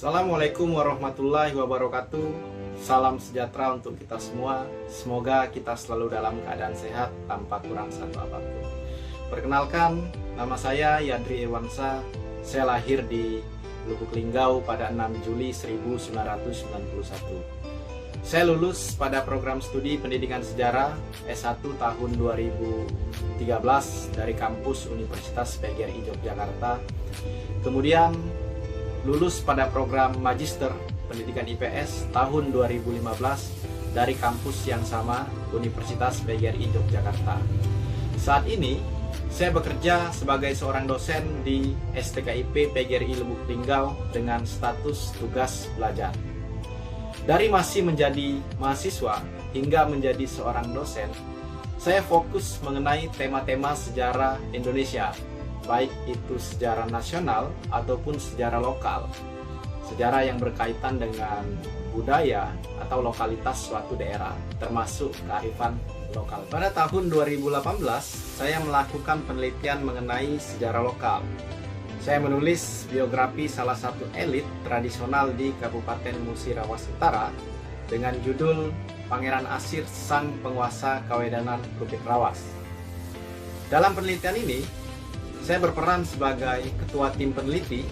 Assalamualaikum warahmatullahi wabarakatuh. Salam sejahtera untuk kita semua. Semoga kita selalu dalam keadaan sehat tanpa kurang satu apapun. Perkenalkan, nama saya Yadri Irwansa. Saya lahir di Lubuk Linggau pada 6 Juli 1991. Saya lulus pada program studi pendidikan sejarah S1 tahun 2013 dari kampus Universitas PGRI Yogyakarta. Kemudian lulus pada program Magister Pendidikan IPS tahun 2015 dari kampus yang sama, Universitas PGRI Yogyakarta. Saat ini, saya bekerja sebagai seorang dosen di STKIP PGRI Lubuk Linggau dengan status tugas belajar. Dari masih menjadi mahasiswa hingga menjadi seorang dosen, saya fokus mengenai tema-tema sejarah Indonesia, baik itu sejarah nasional ataupun sejarah lokal, sejarah yang berkaitan dengan budaya atau lokalitas suatu daerah, termasuk kearifan lokal. Pada tahun 2018, saya melakukan penelitian mengenai sejarah lokal. Saya menulis biografi salah satu elit tradisional di Kabupaten Musirawas Utara dengan judul Pangeran Asir Sang Penguasa Kawedanan Bukit Rawas. Dalam penelitian ini, saya berperan sebagai ketua tim peneliti.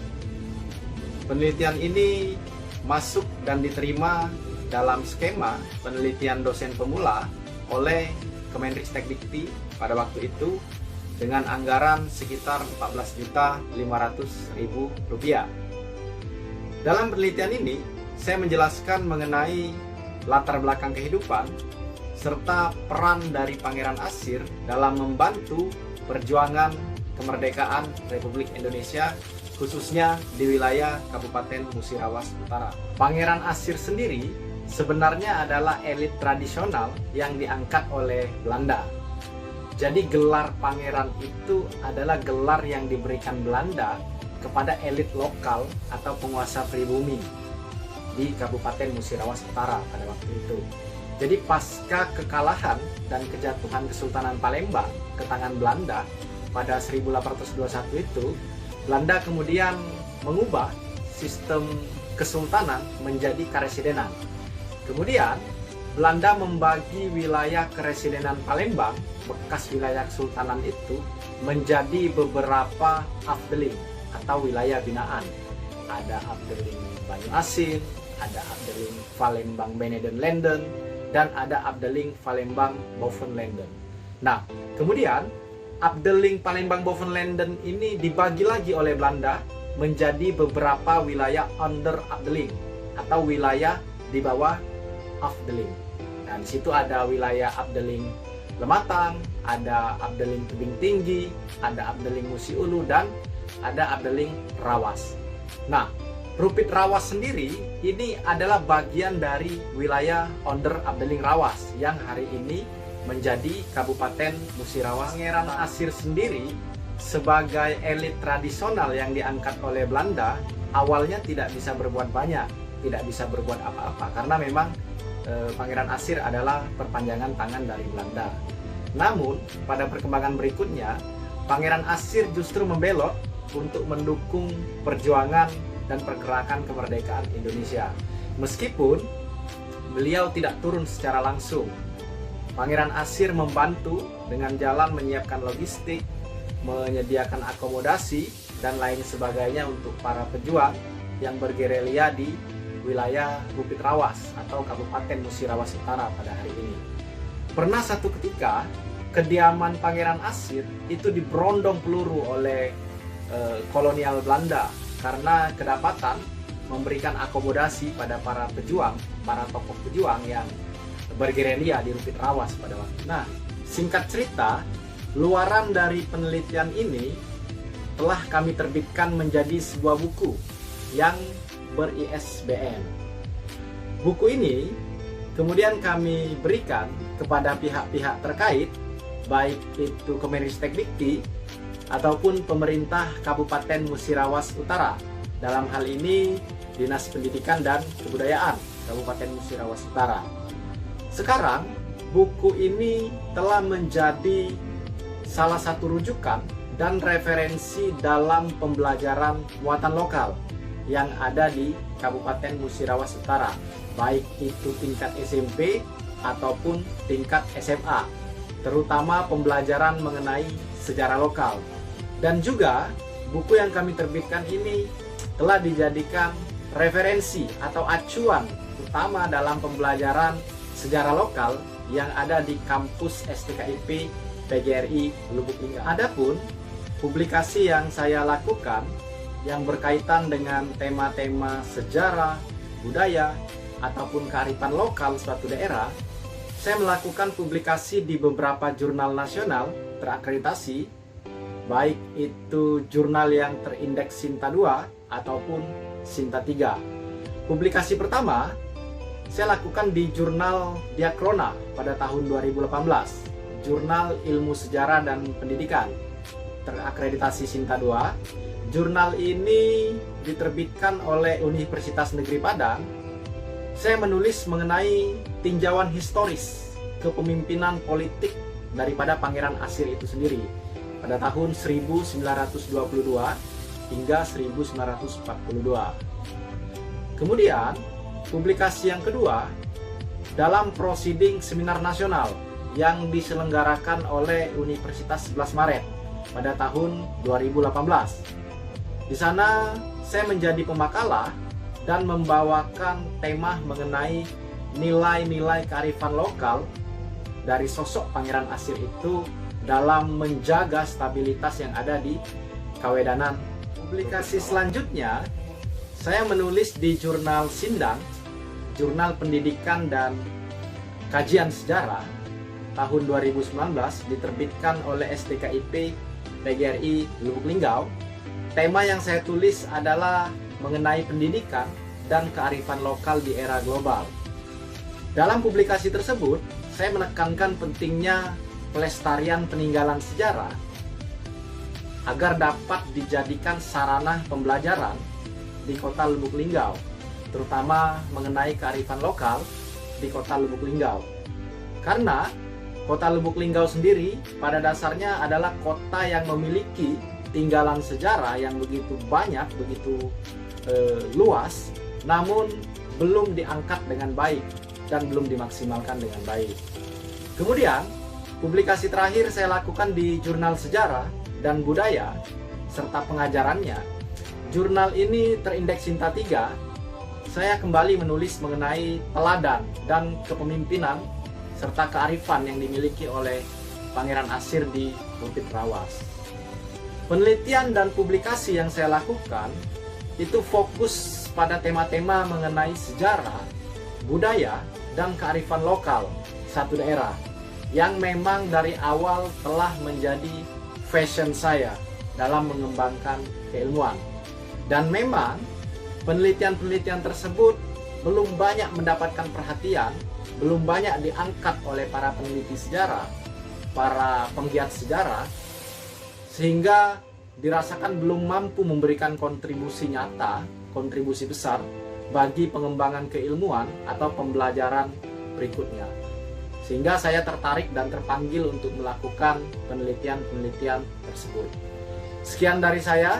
Penelitian ini masuk dan diterima dalam skema penelitian dosen pemula oleh Kemenristekdikti pada waktu itu dengan anggaran sekitar Rp14.500.000. Dalam penelitian ini, saya menjelaskan mengenai latar belakang kehidupan serta peran dari Pangeran Asir dalam membantu perjuangan kemerdekaan Republik Indonesia, khususnya di wilayah Kabupaten Musirawas Utara. Pangeran Asir sendiri sebenarnya adalah elit tradisional yang diangkat oleh Belanda. Jadi gelar pangeran itu adalah gelar yang diberikan Belanda kepada elit lokal atau penguasa pribumi di Kabupaten Musirawas Utara pada waktu itu. Jadi pasca kekalahan dan kejatuhan Kesultanan Palembang ke tangan Belanda pada 1821 itu, Belanda kemudian mengubah sistem kesultanan menjadi karesidenan. Kemudian Belanda membagi wilayah keresidenan Palembang, bekas wilayah kesultanan itu, menjadi beberapa afdeling atau wilayah binaan. Ada afdeling Banyu Asin, ada afdeling Palembang Benedenlanden, dan ada afdeling Palembang Bovenlanden. Nah, kemudian afdeling Palembang Bovenlanden ini dibagi lagi oleh Belanda menjadi beberapa wilayah under afdeling atau wilayah di bawah afdeling. Nah, di situ ada wilayah afdeling Lematang, ada afdeling Tebing Tinggi, ada afdeling Musi Ulu, dan ada afdeling Rawas. Nah, Rupit Rawas sendiri ini adalah bagian dari wilayah under afdeling Rawas yang hari ini menjadi Kabupaten Musirawas. Pangeran Asir sendiri sebagai elit tradisional yang diangkat oleh Belanda awalnya tidak bisa berbuat banyak, tidak bisa berbuat apa-apa karena memang Pangeran Asir adalah perpanjangan tangan dari Belanda. Namun pada perkembangan berikutnya, Pangeran Asir justru membelot untuk mendukung perjuangan dan pergerakan kemerdekaan Indonesia. Meskipun beliau tidak turun secara langsung, Pangeran Asir membantu dengan jalan menyiapkan logistik, menyediakan akomodasi, dan lain sebagainya untuk para pejuang yang bergerilya di wilayah Bukit Rawas atau Kabupaten Musirawas Utara pada hari ini. Pernah satu ketika, kediaman Pangeran Asir itu diberondong peluru oleh kolonial Belanda karena kedapatan memberikan akomodasi pada para pejuang, para tokoh pejuang yang bergerilya di Bukit Rawas pada waktu. Nah, singkat cerita, luaran dari penelitian ini telah kami terbitkan menjadi sebuah buku yang ber-ISBN. Buku ini kemudian kami berikan kepada pihak-pihak terkait, baik itu Kemenristekdikti ataupun pemerintah Kabupaten Musirawas Utara. Dalam hal ini Dinas Pendidikan dan Kebudayaan Kabupaten Musirawas Utara. Sekarang buku ini telah menjadi salah satu rujukan dan referensi dalam pembelajaran muatan lokal yang ada di Kabupaten Musirawas Utara, baik itu tingkat SMP ataupun tingkat SMA, terutama pembelajaran mengenai sejarah lokal. Dan juga buku yang kami terbitkan ini telah dijadikan referensi atau acuan utama dalam pembelajaran sejarah lokal yang ada di kampus STKIP PGRI Lubuk Linggau. Adapun publikasi yang saya lakukan yang berkaitan dengan tema-tema sejarah, budaya, ataupun kearifan lokal suatu daerah, saya melakukan publikasi di beberapa jurnal nasional terakreditasi, baik itu jurnal yang terindeks Sinta 2 ataupun Sinta 3. Publikasi pertama saya lakukan di jurnal Diakrona pada tahun 2018, Jurnal Ilmu Sejarah dan Pendidikan, terakreditasi Sinta 2. Jurnal ini diterbitkan oleh Universitas Negeri Padang. Saya menulis mengenai tinjauan historis kepemimpinan politik daripada Pangeran Asir itu sendiri pada tahun 1922 hingga 1942. Kemudian, publikasi yang kedua dalam prosiding seminar nasional yang diselenggarakan oleh Universitas 11 Maret pada tahun 2018. Di sana saya menjadi pemakalah dan membawakan tema mengenai nilai-nilai kearifan lokal dari sosok Pangeran Asir itu dalam menjaga stabilitas yang ada di Kawedanan. Publikasi selanjutnya saya menulis di jurnal Sindang, Jurnal Pendidikan dan Kajian Sejarah tahun 2019, diterbitkan oleh STKIP PGRI Lubuk Linggau. Tema yang saya tulis adalah mengenai pendidikan dan kearifan lokal di era global. Dalam publikasi tersebut, saya menekankan pentingnya pelestarian peninggalan sejarah agar dapat dijadikan sarana pembelajaran di kota Lubuk Linggau, terutama mengenai kearifan lokal di kota Lubuk Linggau. Karena kota Lubuk Linggau sendiri pada dasarnya adalah kota yang memiliki tinggalan sejarah yang begitu banyak, begitu luas, namun belum diangkat dengan baik dan belum dimaksimalkan dengan baik. Kemudian, publikasi terakhir saya lakukan di Jurnal Sejarah dan Budaya serta pengajarannya. Jurnal ini terindeks Sinta 3. Saya kembali menulis mengenai teladan dan kepemimpinan serta kearifan yang dimiliki oleh Pangeran Asir di Bukit Rawas. Penelitian dan publikasi yang saya lakukan itu fokus pada tema-tema mengenai sejarah, budaya, dan kearifan lokal satu daerah yang memang dari awal telah menjadi passion saya dalam mengembangkan keilmuan. Dan memang penelitian-penelitian tersebut belum banyak mendapatkan perhatian, belum banyak diangkat oleh para peneliti sejarah, para penggiat sejarah, sehingga dirasakan belum mampu memberikan kontribusi nyata, kontribusi besar bagi pengembangan keilmuan atau pembelajaran berikutnya. Sehingga saya tertarik dan terpanggil untuk melakukan penelitian-penelitian tersebut. Sekian dari saya,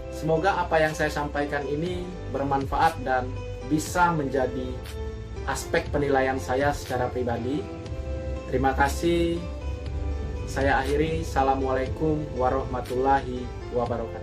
semoga apa yang saya sampaikan ini bermanfaat dan bisa menjadi aspek penilaian saya secara pribadi. Terima kasih. Saya akhiri. Assalamualaikum warahmatullahi wabarakatuh.